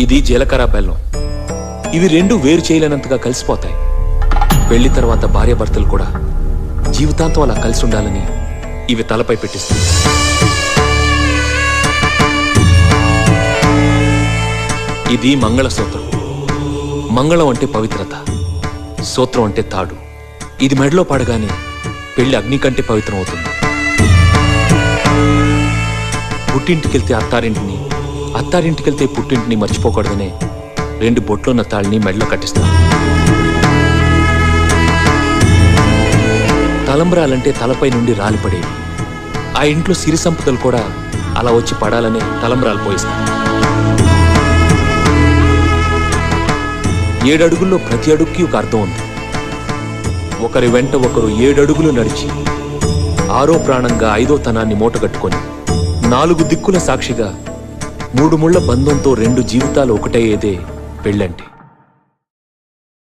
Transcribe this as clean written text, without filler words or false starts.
ఇది జీలకర్ర బెల్లం. ఇవి రెండు వేరు చేయలేనంతగా కలిసిపోతాయి. పెళ్లి తర్వాత భార్యాభర్తలు కూడా జీవితాంతం అలా కలిసి ఉండాలని ఇవి తలపై పెట్టిస్తాయి. ఇది మంగళసూత్రం. మంగళం అంటే పవిత్రత, సూత్రం అంటే తాడు. ఇది మెడలో పడగానే పెళ్లి అగ్ని కంటే పవిత్రం అవుతుంది. పుట్టింటికెళ్తే అత్తారింటిని, అత్తారింటికెళ్తే పుట్టింటిని మర్చిపోకూడదనే 2 బొట్లున్న తాళిని మెడలో కట్టిస్తాం. తలంబ్రాలంటే తలపై నుండి రాలిపడేవి. ఆ ఇంట్లో సిరి సంపదలు కూడా అలా వచ్చి పడాలనే తలంబ్రాలు పోయిస్తాం. 7 అడుగుల్లో ప్రతి అడుగుకి ఒక అర్థం ఉంది. ఒకరి వెంట ఒకరు 7 అడుగులు నడిచి 6వ ప్రాణంగా 5వ తనాన్ని మూటగట్టుకొని 4 దిక్కుల సాక్షిగా 3 ముళ్ల బంధంతో 2 జీవితాలు ఒకటయ్యేదే పెళ్ళంటే.